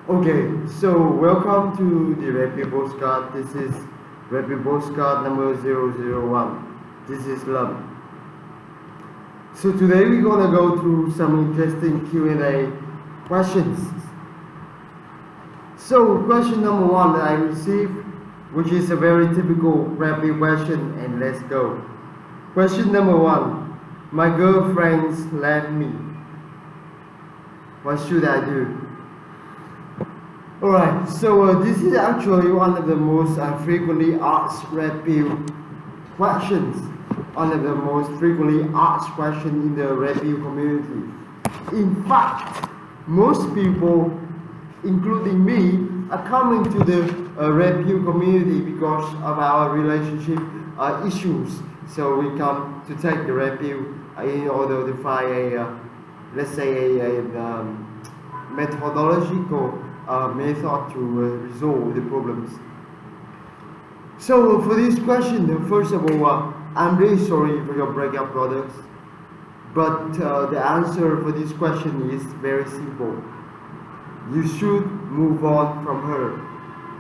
Okay, so welcome to the Rapid Postcard. This is Rapid Postcard number 001. This is Lum. So today we're gonna go through some interesting Q&A questions. So question number one that I received, which is a very typical rapid question, and let's go. Question number one, my girlfriends left me. What should I do? Alright, so this is actually one of the most frequently asked rapid questions. One of the most frequently asked questions in the rapid community. In fact, most people, including me, are coming to the rapid community because of our relationship issues. So we come to take the rapid in order to find let's say a methodological method to resolve the problems. So for this question, first of all, I'm really sorry for your breakup, brothers. But the answer for this question is very simple. You should move on from her.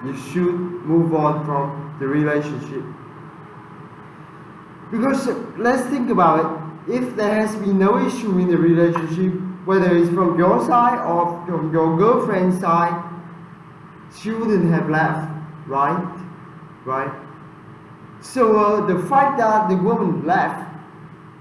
You should move on from the relationship. Because let's think about it. If there has been no issue in the relationship, whether it's from your side or from your girlfriend's side, she wouldn't have left, right? Right? So the fact that the woman left,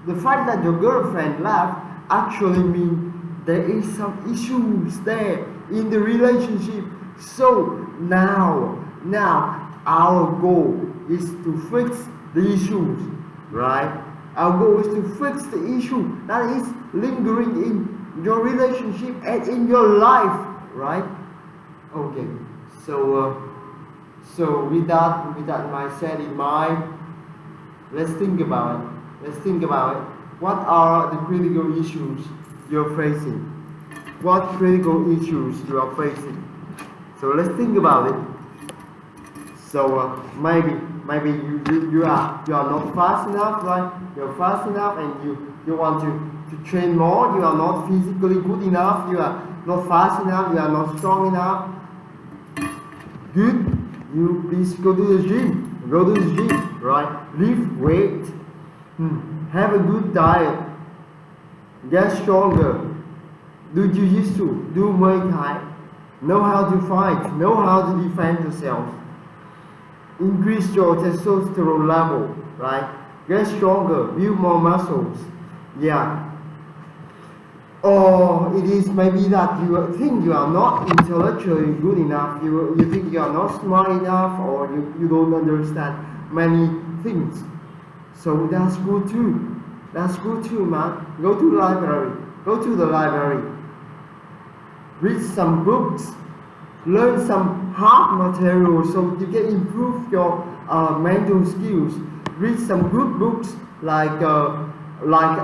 the fact that your girlfriend left, actually means there is some issues there in the relationship. So now our goal is to fix the issues, right? Our goal is to fix the issue that is lingering in your relationship and in your life, right? Okay, so with that mindset in mind, let's think about it. Let's think about it. What are the critical issues you're facing? What critical issues you are facing? So let's think about it. So maybe you are not fast enough, right? You're fast enough and you want to train more. You are not physically good enough. You are not fast enough. You are not strong enough. Good. You please go to the gym. Go to the gym, right? Lift weight. Have a good diet. Get stronger. Do jiu-jitsu. Do Muay Thai. Know how to fight. Know how to defend yourself. Increase your testosterone level, right? Get stronger. Build more muscles. Yeah. Or it is maybe that you think you are not intellectually good enough, you think you are not smart enough, or you don't understand many things. So that's good too. That's good too, man. Go to the library. Go to the library. Read some books. Learn some hard material so you can improve your mental skills. Read some good books like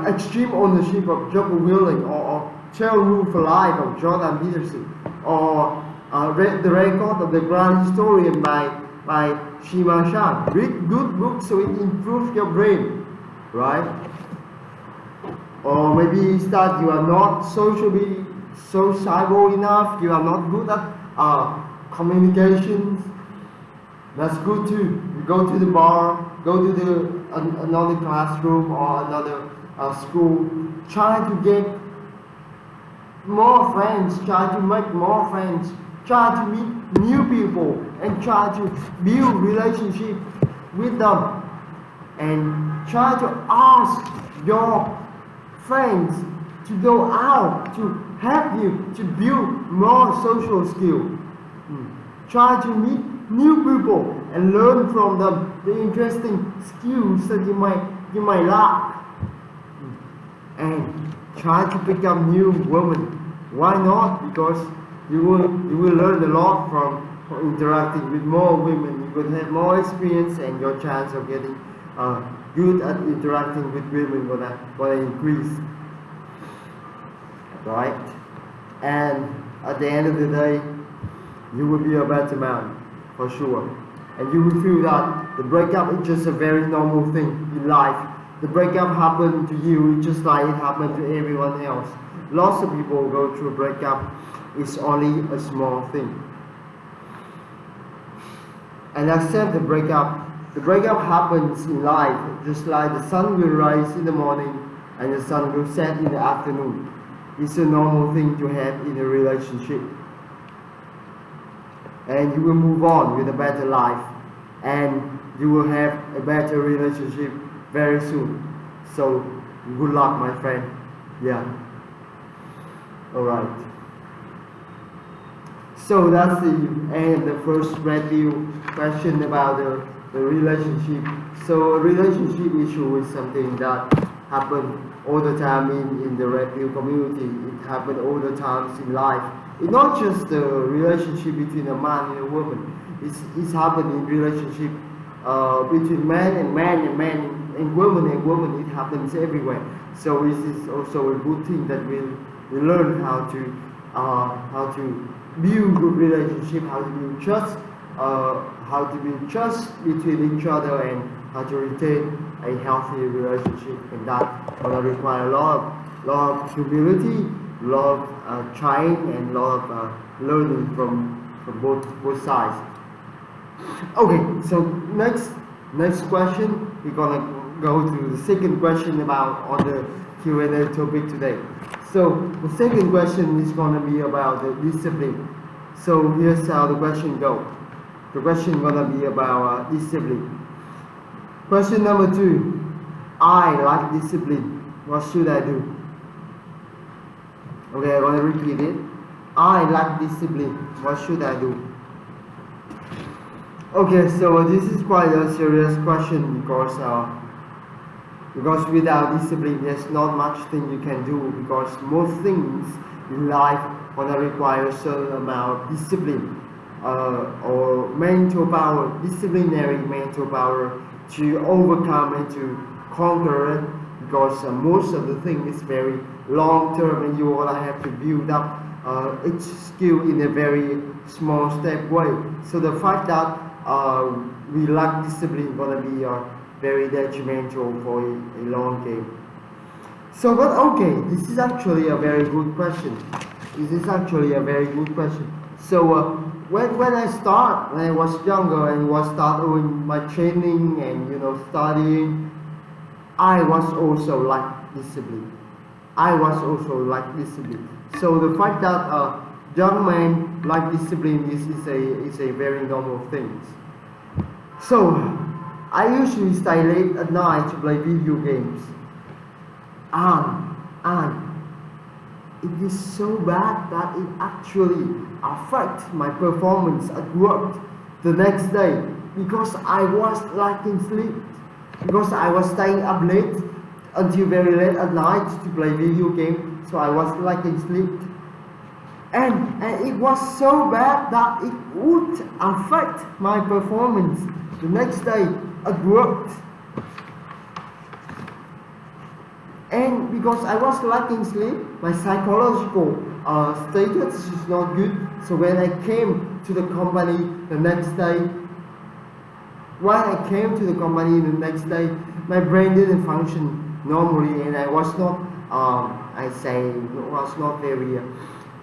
Extreme Ownership of Jocko Willink or 12 Rules for Life of Jordan Peterson, or The Record of the Grand Historian by Shima Shan. Read good books so it improves your brain, right? Or maybe it's that you are not sociable enough, you are not good at communications. That's good too. You go to the bar, go to another classroom or another school, try to get more friends, try to make more friends, try to meet new people, and try to build relationship with them, and try to ask your friends to go out to help you to build more social skills. Try to meet new people and learn from them the interesting skills that you might lack, and try to pick up new women. Why not? Because you will learn a lot from interacting with more women. You will have more experience, and your chance of getting good at interacting with women will increase, right? And at the end of the day, you will be a better man, for sure. And you will feel that the breakup is just a very normal thing in life. The breakup happened to you just like it happened to everyone else. Lots of people go through a breakup. is only a small thing. And accept the breakup. The breakup happens in life, just like the sun will rise in the morning and the sun will set in the afternoon. It's a normal thing to have in a relationship. And you will move on with a better life, and you will have a better relationship very soon. So good luck, my friend. Yeah. Alright. So that's the end of the first review question about the relationship. So a relationship issue is something that happens all the time in the review community. It happens all the times in life. It's not just the relationship between a man and a woman. It's happened in relationship between man and man and man and woman and woman. It happens everywhere. So this is also a good thing that we learn how to build good relationship, how to build trust, between each other, and how to retain a healthy relationship. And that will require a lot of humility, a lot of trying, and a lot of learning from both sides. Okay, so next question, we're gonna go to the second question about on the Q&A topic today. So the second question is gonna be about the discipline. So here's how the question goes. The question gonna be about discipline. Question number 2. I lack discipline. What should I do? Okay, I'm gonna repeat it. I lack discipline. What should I do? Okay, so this is quite a serious question because without discipline, there's not much thing you can do, because most things in life gonna require a certain amount of discipline or mental power, disciplinary mental power to overcome and to conquer it, because most of the thing is very long term, and you wanna have to build up each skill in a very small step way. So the fact that we lack discipline gonna be very detrimental for a long game. So, but okay, this is actually a very good question. So when I was younger and was start doing my training and studying, I was also lack discipline. So the fact that young man lack discipline is a very normal thing. So I usually stay late at night to play video games, and it is so bad that it actually affects my performance at work the next day, because I was lacking sleep, because I was staying up late until very late at night to play video games. So I was lacking sleep, and it was so bad that it would affect my performance the next day at work. And because I was lacking sleep, my psychological status is not good. So when I came to the company the next day, my brain didn't function normally, and I was not, was not very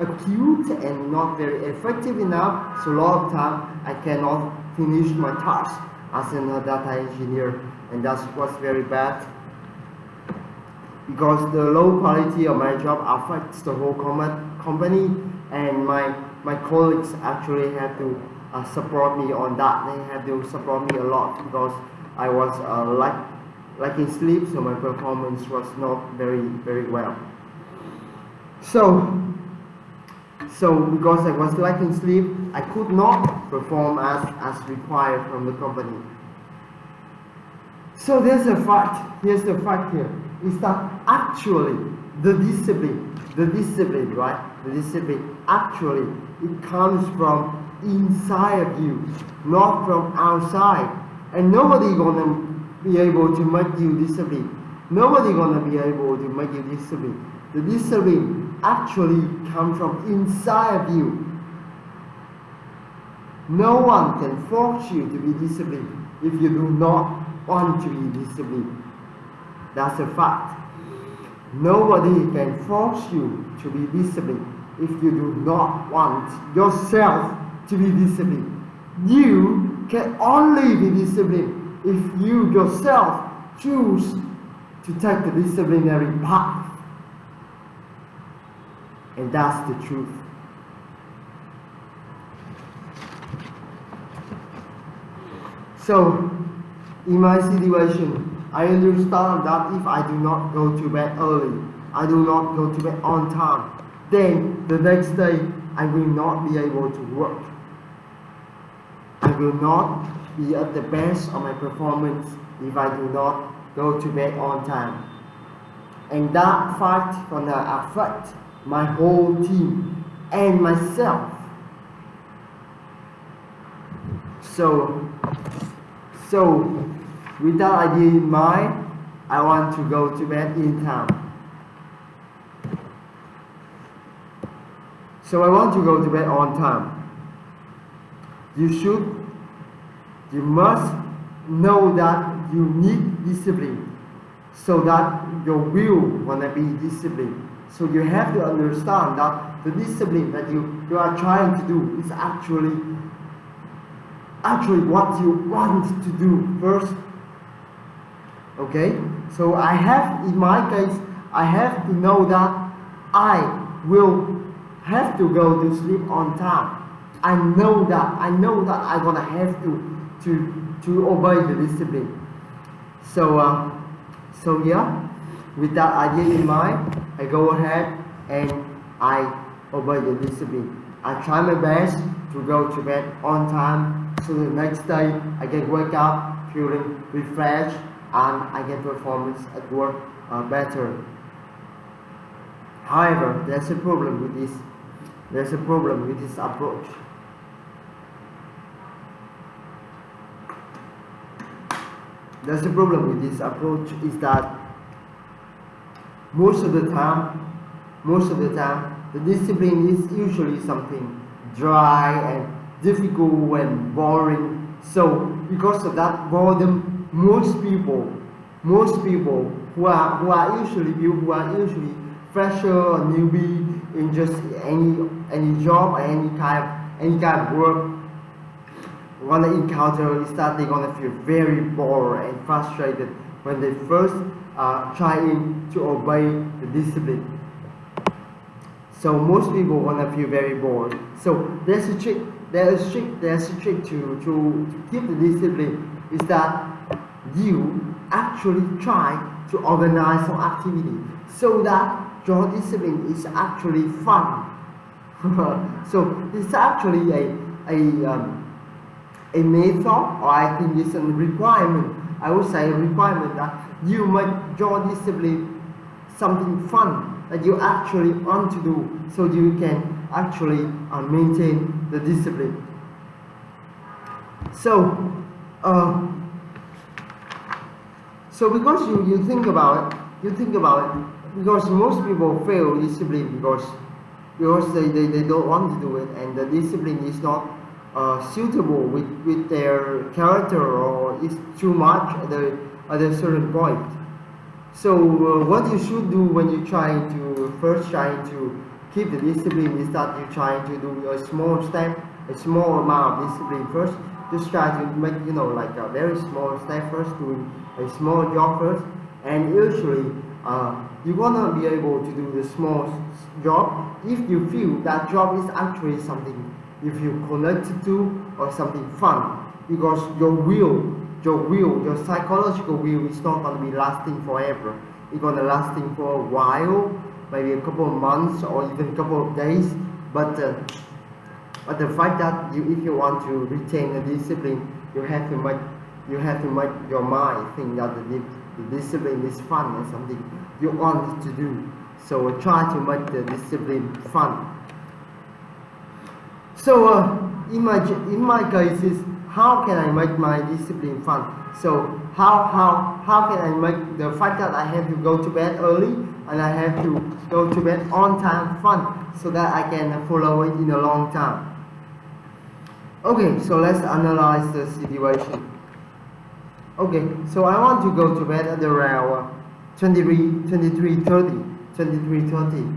acute and not very effective enough. So a lot of time I cannot finish my task as a data engineer, and that was very bad, because the low quality of my job affects the whole company, and my colleagues actually have to support me on that. They have to support me a lot, because I was lacking sleep, so my performance was not very well. So because I was lacking sleep, I could not perform as required from the company. So here's the fact here, is that actually the discipline, right? The discipline, actually, it comes from inside of you, not from outside. And nobody gonna be able to make you discipline. The discipline actually comes from inside of you. No one can force you to be disciplined if you do not want to be disciplined. That's a fact. Nobody can force you to be disciplined. if you do not want yourself to be disciplined. You can only be disciplined if you yourself choose to take the disciplinary path. And that's the truth. So, in my situation, I understand that if I do not go to bed early, I do not go to bed on time, then the next day I will not be able to work. I will not be at the best of my performance if I do not go to bed on time. And that fact gonna affect my whole team and myself. So with that idea in mind, I want to go to bed in time. So I want to go to bed on time. You must know that you need discipline so that your will wanna be disciplined. So you have to understand that the discipline that you are trying to do is actually what you want to do first. Okay? So in my case, I have to know that I will have to go to sleep on time. I know that I'm gonna have to obey the discipline. So yeah, with that idea in mind, I go ahead and I obey the discipline. I try my best to go to bed on time, so the next day I can wake up feeling refreshed and I get performance at work better. However, there's a problem with this. There's a problem with this approach. There's a problem with this approach is that most of the time, the discipline is usually something dry and difficult and boring. So because of that boredom, most people who are usually fresher or newbie in just any job or any kind of work wanna encounter is that they're gonna feel very bored and frustrated when they first trying to obey the discipline. So most people wanna feel very bored. So there's a trick to keep the discipline is that you actually try to organize some activity so that your discipline is actually fun. So it's actually a method, or I think it's a requirement. I would say a requirement that you make your discipline something fun that you actually want to do, so you can actually maintain the discipline. So because you think about it, because most people fail discipline because they don't want to do it, and the discipline is not suitable with their character, or it's too much at a certain point. So what you should do when you're trying to keep the discipline is that you're trying to do a small step, a small amount of discipline first. Just try to make like a very small step first, doing a small job first, and usually you're gonna be able to do the small job if you feel that job is actually something if you connected to or something fun, because your psychological will is not going to be lasting forever. It's going to lasting for a while, maybe a couple of months or even a couple of days. But the fact that if you want to retain a discipline, you have to make your mind think that the discipline is fun and something you want to do. So try to make the discipline fun. So in my cases, how can I make my discipline fun? So how can I make the fact that I have to go to bed early and I have to go to bed on time fun, so that I can follow it in a long time? Okay, so let's analyze the situation. Okay, so I want to go to bed at around 23:30.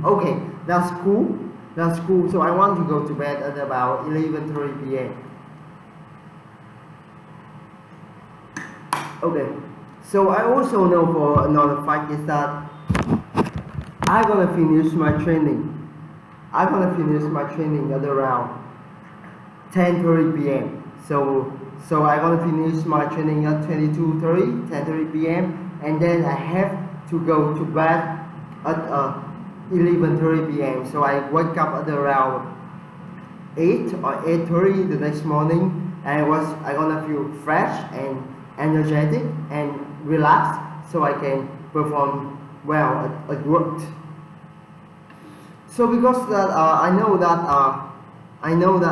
Okay, that's cool. That's cool. So I want to go to bed at about 11:30 p.m. Okay. So I also know for another fact is that I'm gonna finish my training. I'm gonna finish my training at around 10:30 p.m. So I'm gonna finish my training at 10:30 p.m. and then I have to go to bed at 11:30 p.m. So I wake up at around 8 or 8:30 the next morning, and I'm gonna feel fresh and energetic and relaxed, so I can perform well at work. So because that I know that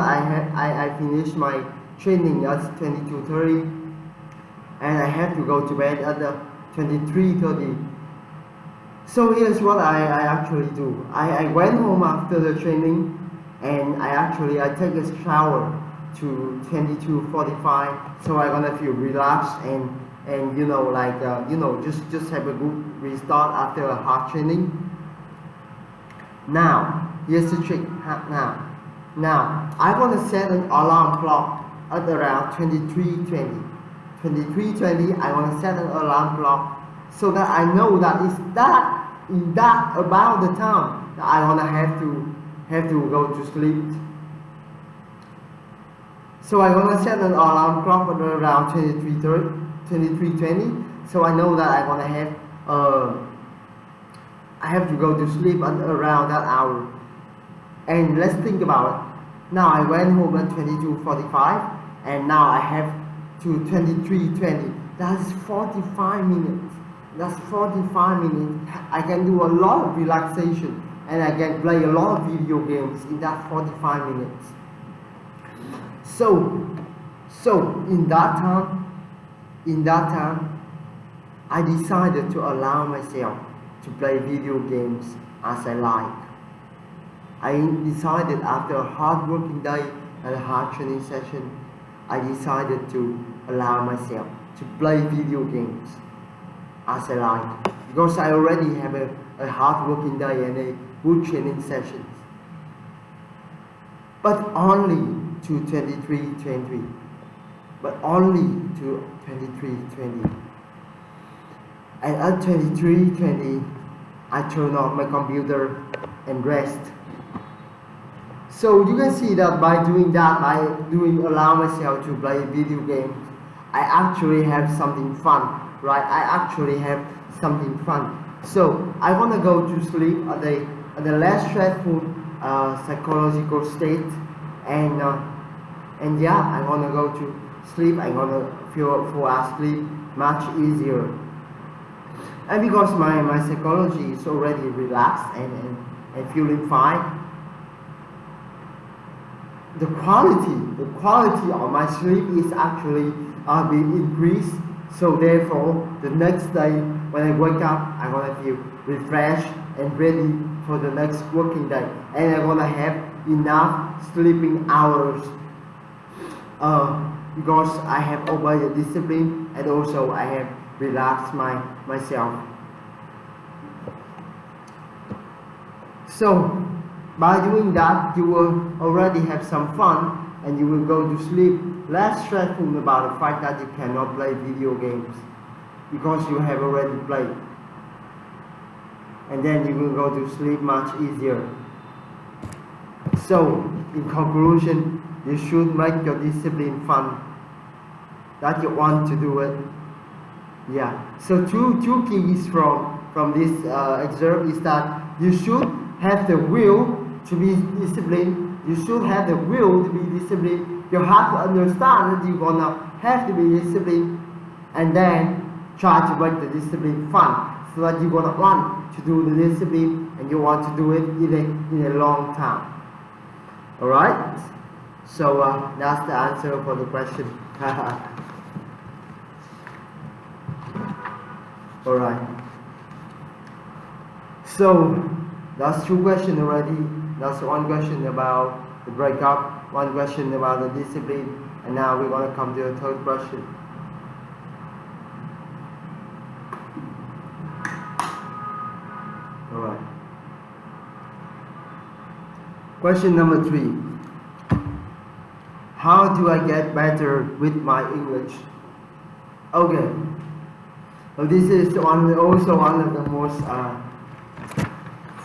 I finished my training at 22:30, and I have to go to bed at the 23:30. So here's what I actually do. I went home after the training, and I take a shower to 22:45. So I'm gonna feel relaxed and just have a good restart after a hard training. Now here's the trick. Now I'm gonna set an alarm clock at around 23:20. 23:20 I want to set an alarm clock so that I know that in that about the time that I want to have to go to sleep. So I want to set an alarm clock at around 23:20, so I know that I want to have to go to sleep at around that hour. And let's think about it. Now I went home at 22:45, and now I have to 23:20. That's 45 minutes. That's 45 minutes. I can do a lot of relaxation, and I can play a lot of video games in that 45 minutes. So in that time, I decided to allow myself to play video games as I like. I decided after a hard working day and a hard training session, I decided to allow myself to play video games as I like, because I already have a hard working day and a good training sessions. But only to 23:20. But only to 23:20. And at 23:20, I turn off my computer and rest. So you can see that by doing that, allow myself to play video games, I actually have something fun, right? I actually have something fun. So I want to go to sleep at the less stressful psychological state, and yeah, I want to go to sleep. I want to fall asleep much easier. And because my psychology is already relaxed and feeling fine, the quality of my sleep is actually being increased. So therefore, the next day when I wake up, I'm gonna feel refreshed and ready for the next working day, and I'm gonna have enough sleeping hours because I have obeyed the discipline, and also I have relaxed myself. So by doing that, you will already have some fun, and you will go to sleep less stressful about the fact that you cannot play video games, because you have already played. And then you will go to sleep much easier. So in conclusion, you should make your discipline fun, that you want to do it. Yeah. So two keys from this excerpt is that you should have the will to be disciplined. You should have the will to be disciplined. You have to understand that you're gonna have to be disciplined, and then try to make the discipline fun, so that you're gonna want to do the discipline, and you want to do it in a long time. All right. So that's the answer for the question. All right. So that's two questions already. That's one question about the breakup, one question about the discipline, and now we're going to come to the third question. Alright. Question number 3. How do I get better with my English? Okay. So this is also one of the most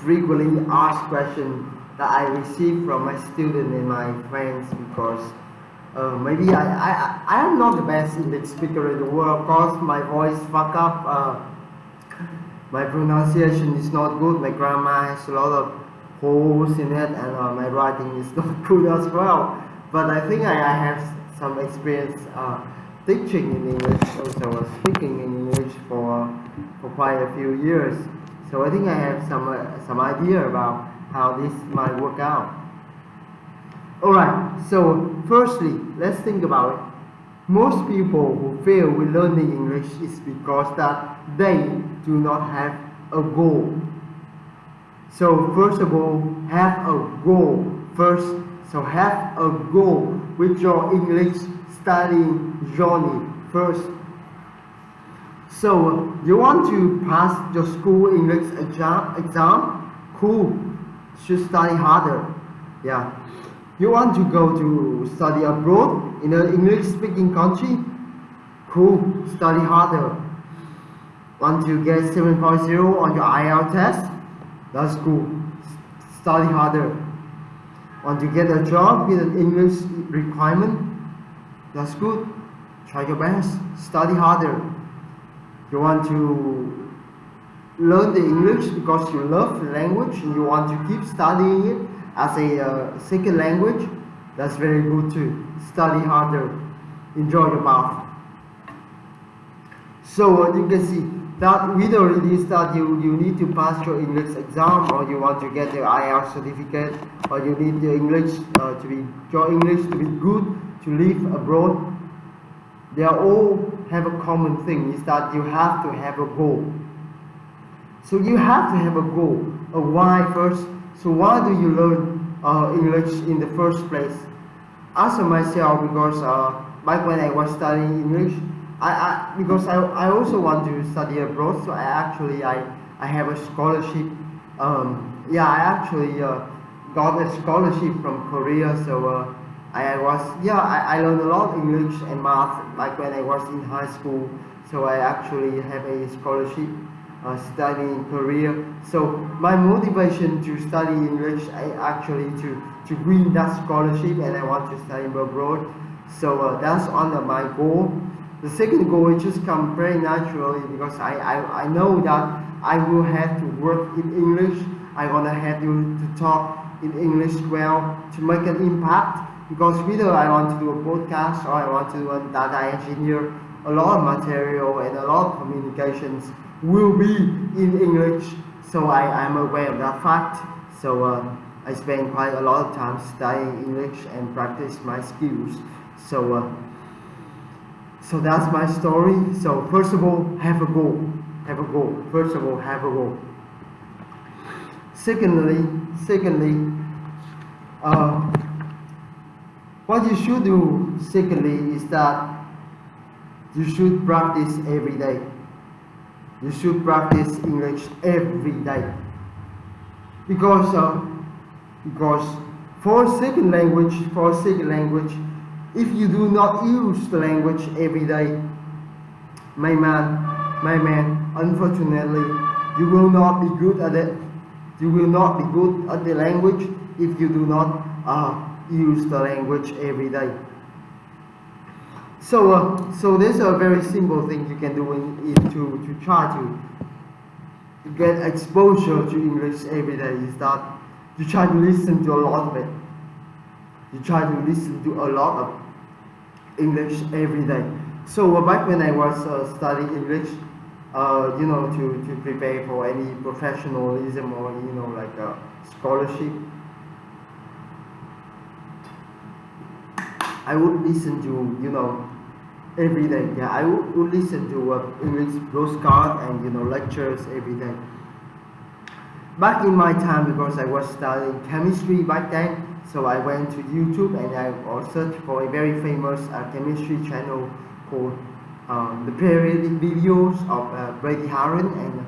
frequently asked questions that I receive from my students and my friends, because maybe I am not the best English speaker in the world. Of course, my voice fuck up, my pronunciation is not good, my grammar has a lot of holes in it, and my writing is not good as well. But I think I have some experience teaching in English, also speaking in English for quite a few years. So I think I have some idea about how this might work out. Alright, so firstly, let's think about it. Most people who fail with learning English is because that they do not have a goal. So first of all, have a goal first. So have a goal with your English studying journey first. So you want to pass your school English exam? Cool. Should study harder. Yeah. You want to go to study abroad in an English speaking country? Cool. Study harder. Want to get 7.0 on your IELTS test? That's cool. Study harder. Want to get a job with an English requirement? That's good. Try your best. Study harder. You want to learn the English because you love the language and you want to keep studying it as a second language? That's very good too. Study harder. Enjoy your path. So you can see that whether it is that you need to pass your English exam, or you want to get your IELTS certificate, or you need your English to be good to live abroad, they all have a common thing, is that you have to have a goal. So you have to have a goal, a why first. So why do you learn English in the first place? As for myself, because back when I was studying English, because I also want to study abroad, so I have a scholarship. I actually got a scholarship from Korea, so I learned a lot of English and math back when I was in high school. So I actually have a scholarship studying in Korea. So my motivation to study English actually to win that scholarship, and I want to study abroad. So that's under my goal. The second goal just come very naturally, because I know that I will have to work in English. I want to have to talk in English well to make an impact, because whether I want to do a podcast or I want to do a data engineer, a lot of material and a lot of communications will be in English. So I'm aware of that fact. So I spend quite a lot of time studying English and practice my skills. So that's my story. So first of all, have a goal. Have a goal. First of all, have a goal. Secondly, what you should do, secondly, is that you should practice every day. You should practice English every day. Because for a second language, if you do not use the language every day, my man, unfortunately, you will not be good at it. You will not be good at the language if you do not use the language every day. So there's a very simple thing you can do to try to get exposure to English every day, is that you try to listen to a lot of it. You try to listen to a lot of English every day. So back when I was studying English, to prepare for any professionalism or like a scholarship, I would listen to every day. Yeah, I would listen to English postcard and lectures every day. Back in my time, because I was studying chemistry back then, so I went to YouTube and I searched for a very famous chemistry channel called the periodic videos of Brady Haran and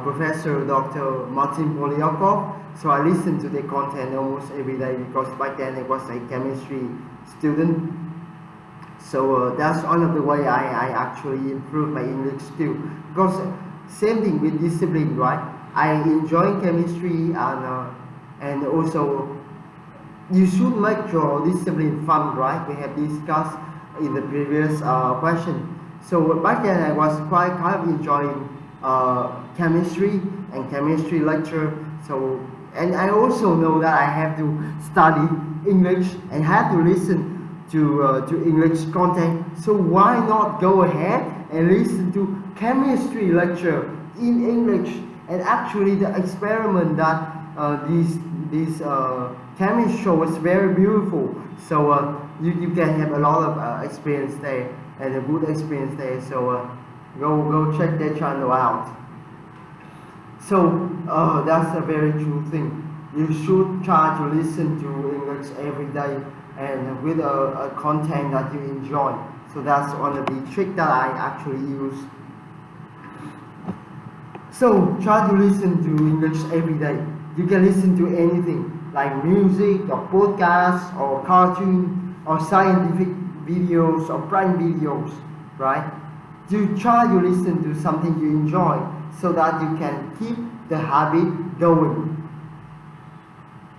Professor Dr. Martin Polyakov. So I listen to the content almost every day because back then I was a chemistry student. So that's one of the way I actually improve my English skill. Because same thing with discipline, right? I enjoy chemistry and also you should make your discipline fun, right? We have discussed in the previous question. So back then I was quite kind of enjoying chemistry and chemistry lecture. So and I also know that I have to study English and have to listen to English content. So why not go ahead and listen to chemistry lecture in English? And actually the experiment that this chemist show was very beautiful. So you can have a lot of experience there and a good experience there. So go check that channel out. So that's a very true thing. You should try to listen to English every day and with a content that you enjoy. So that's one of the trick that I actually use. So try to listen to English every day. You can listen to anything like music or podcasts or cartoon or scientific videos or prank videos, right? You try to listen to something you enjoy so that you can keep the habit going.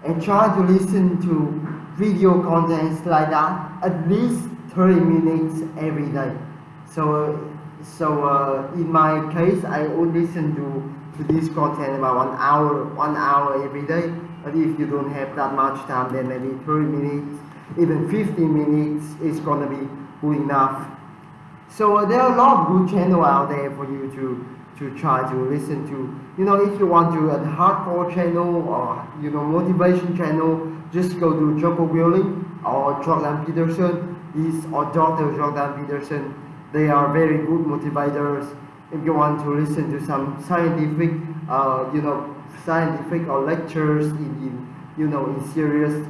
And try to listen to video contents like that at least 30 minutes every day. So in my case, I would listen to this content about 1 hour every day. But if you don't have that much time, then maybe 30 minutes, even 15 minutes is gonna be good enough. So there are a lot of good channels out there for you to try to listen to. You know, if you want to a hardcore channel or motivation channel, just go to Jocko Willink or Jordan Peterson. Or Dr. Jordan Peterson. They are very good motivators. If you want to listen to some scientific, scientific or lectures in serious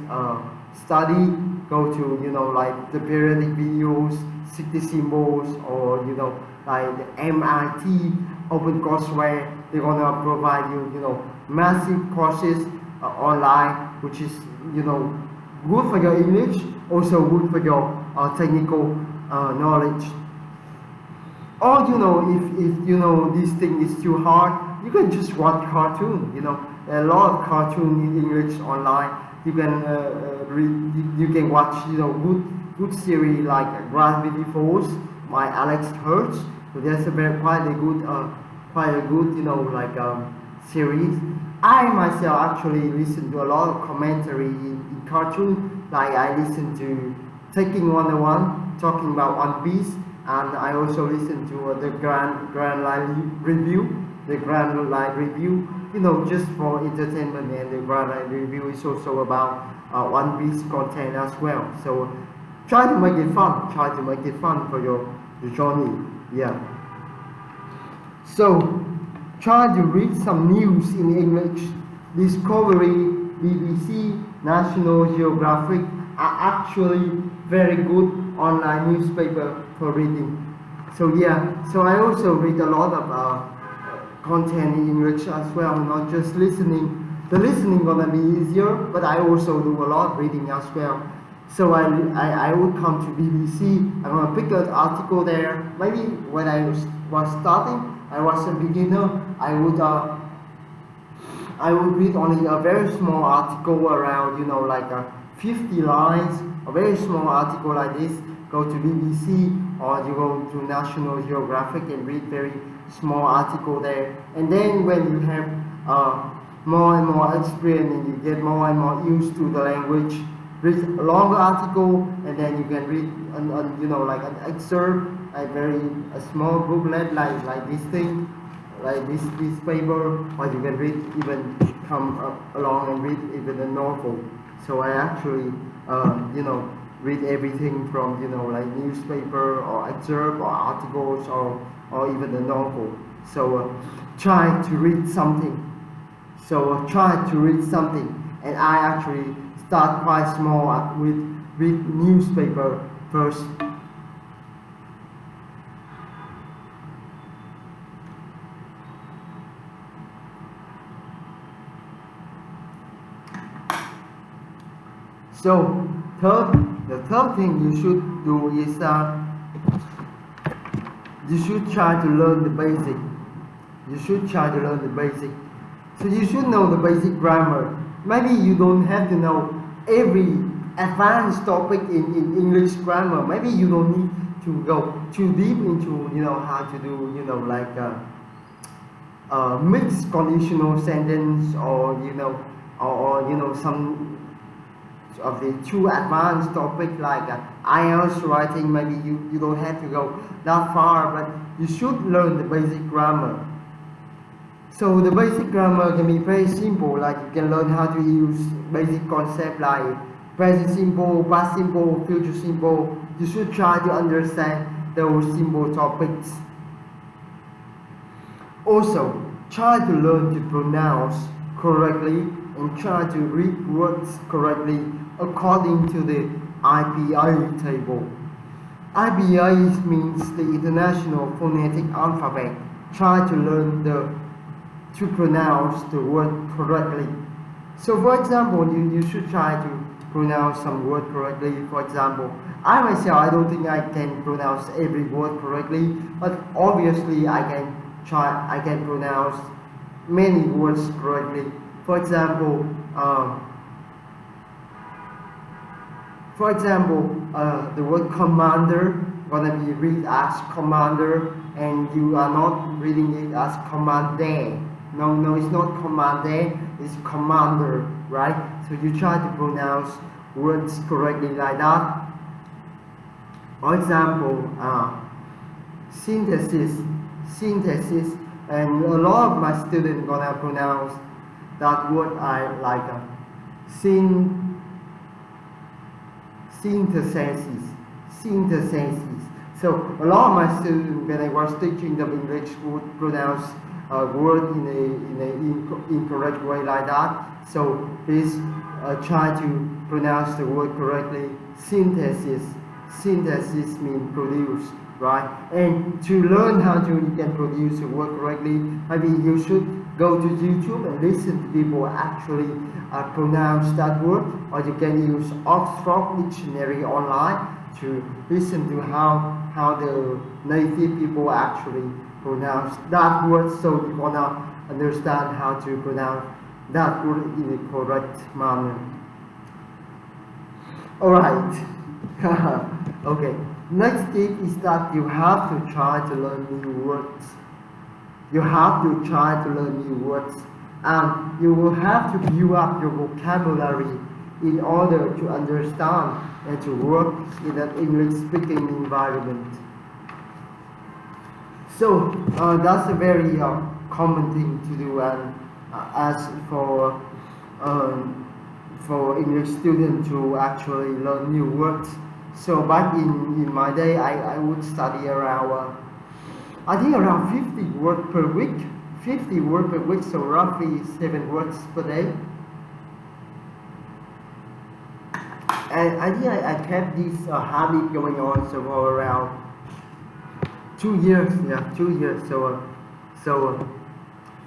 study, go to like the periodic videos, 60 symbols, or like the MIT OpenCourseware. They're gonna provide you massive courses online, which is good for your English, also good for your technical knowledge. Or if this thing is too hard, you can just watch cartoon. There are a lot of cartoon in English online. You can read. You can watch good series like Gravity Falls by Alex Hirsch. So that's quite a good series. I myself actually listen to a lot of commentary in cartoon. Like I listen to Taking 101, talking about One Piece, and I also listen to the Grand Line Review. The Grand Line Review, just for entertainment, and the Grand Line Review is also about One Piece content as well. So try to make it fun. Try to make it fun for your journey. Yeah. So try to read some news in English. Discovery, BBC, National Geographic are actually very good online newspaper for reading. So yeah, so I also read a lot of content in English as well, not just listening. The listening gonna be easier, but I also do a lot of reading as well. So I would come to BBC. I'm gonna pick an article there. Maybe when I was starting, I was a beginner. I would read only a very small article around, like 50 lines, a very small article like this. Go to BBC or you go to National Geographic and read very small article there. And then when you have more and more experience and you get more and more used to the language, read a longer article, and then you can read like an excerpt, a small booklet like this thing, like this paper, or you can read even come along and read even a novel. So I actually read everything from like newspaper or excerpt or articles or even a novel. So try to read something. And I actually start quite small with newspaper first. So the third thing you should do is you should try to learn the basic. You should try to learn the basic. So you should know the basic grammar. Maybe you don't have to know every advanced topic in English grammar. Maybe you don't need to go too deep into how to do like mixed conditional sentence, or some of the too advanced topic like IELTS writing. Maybe you don't have to go that far, but you should learn the basic grammar. So the basic grammar can be very simple, like you can learn how to use basic concepts like present simple, past simple, future simple. You should try to understand those simple topics. Also, try to learn to pronounce correctly and try to read words correctly according to the IPA table. IPA means the International Phonetic Alphabet. Try to learn to pronounce the word correctly. So for example, you should try to pronounce some word correctly. For example, I myself, I don't think I can pronounce every word correctly, but obviously I can pronounce many words correctly. For example, the word commander gonna be read as commander, and you are not reading it as commander. No, it's not commander, it's commander, right? So you try to pronounce words correctly like that. For example, synthesis, and a lot of my students gonna pronounce that word I like synthesis. So a lot of my students, when I was teaching them English, would pronounce a word in an incorrect way like that. So please try to pronounce the word correctly. Synthesis means produce, right? And to learn how you can produce a word correctly, maybe you should go to YouTube and listen to people actually pronounce that word, or you can use Oxford Dictionary online to listen to how the native people actually pronounce that word, so you're gonna understand how to pronounce that word in the correct manner. Alright. Okay. Next tip is that you have to try to learn new words. You have to try to learn new words, and you will have to build up your vocabulary in order to understand and to work in an English-speaking environment. So that's a very common thing to do, and as for English students to actually learn new words. So back in my day, I would study around I think around 50 words per week. 50 words per week, so roughly 7 words per day. And I think I kept this habit going on so for around 2 years. Yeah, 2 years. So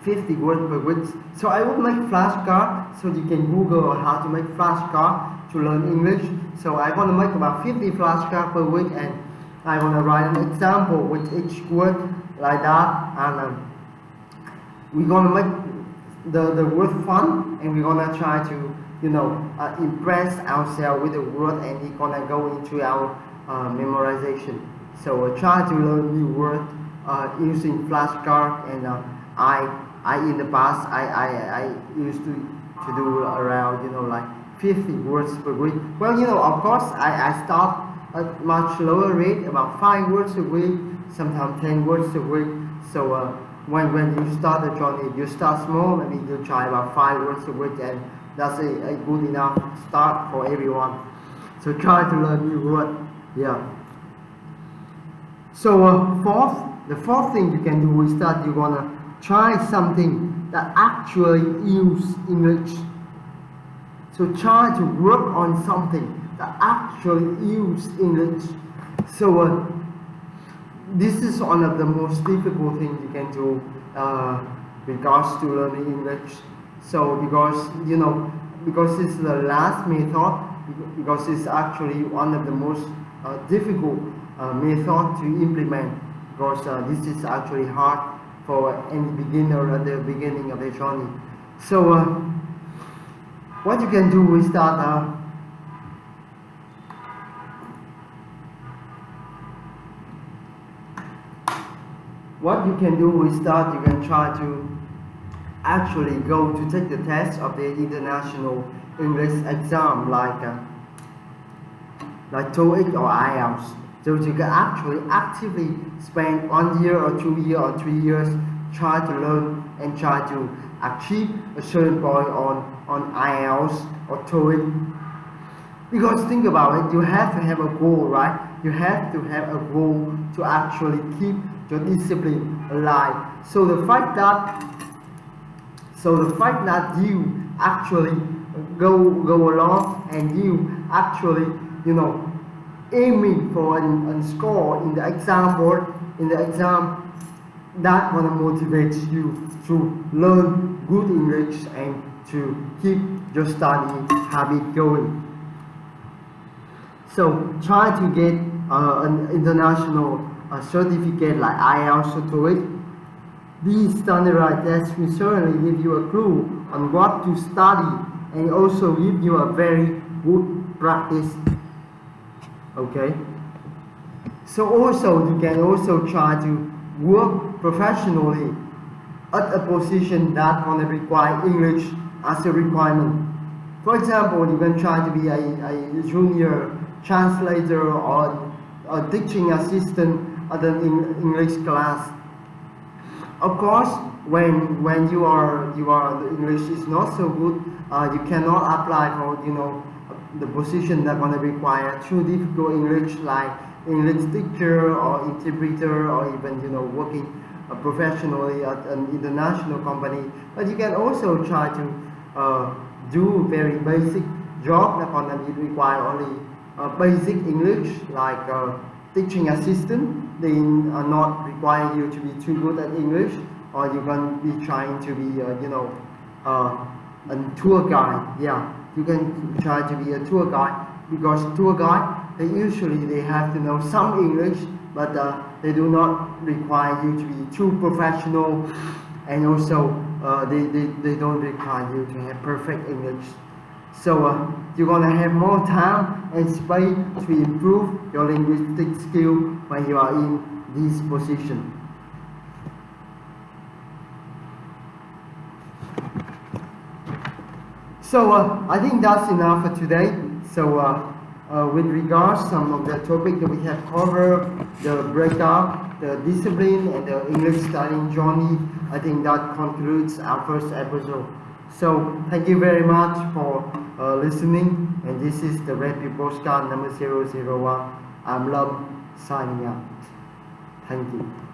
50 words per week. So I would make flashcards. So you can Google how to make flashcards to learn English. So I want to make about 50 flashcards per week, and I want to write an example with each word like that, and we're gonna make the word fun, and we're gonna try to impress ourselves with the word, and it's gonna go into our memorization. So try to learn new words using flashcards, and I in the past I used to do around like 50 words per week. Well, of course I start at much lower rate, about 5 words a week, sometimes 10 words a week. So when you start the journey, you start small. Maybe you try about 5 words a week, and that's a good enough start for everyone. So try to learn new words. Yeah. So the fourth thing you can do is that you're gonna try something that actually uses English. So try to work on something that actually use English. So this is one of the most difficult things you can do regards to learning English. So because it's the last method because it's actually one of the most difficult method to implement, because this is actually hard for any beginner at the beginning of the journey. So what you can do is that you can try to actually go to take the test of the international English exam like TOEIC or IELTS. So you can actually actively spend 1 year or 2 years or 3 years try to learn and try to achieve a certain point on IELTS or TOEIC. Because think about it, you have to have a goal, right? You have to have a goal to actually keep your discipline alive. So the fact that you actually go along and you actually, you know, aiming for a score in the exam board, that gonna motivate you to learn good English and to keep your study habit going. So try to get an international certificate like IELTS or TOEIC. These standardized tests will certainly give you a clue on what to study and also give you a very good practice. Okay. So also you can also try to work professionally at a position that gonna require English as a requirement. For example, you can try to be a junior translator or a teaching assistant at an English class. Of course, when you are the English is not so good, you cannot apply for, you know, the position that gonna require too difficult English like English teacher or interpreter or even, you know, working professionally at an international company. But you can also try to do very basic job that gonna require only basic English like teaching assistant. They are not requiring you to be too good at English, or you're going to be trying to be you know, a tour guide. Yeah, you can try to be a tour guide, because tour guide, they have to know some English, but they do not require you to be too professional, and also they don't require you to have perfect English. So you're gonna have more time and space to improve your linguistic skill when you are in this position. So I think that's enough for today. So with regards some of the topic that we have covered, the breakdown, the discipline, and the English studying journey, I think that concludes our first episode. So thank you very much for listening, and this is the Red Pill Postcard number 001. I'm Lâm, signing out. Thank you.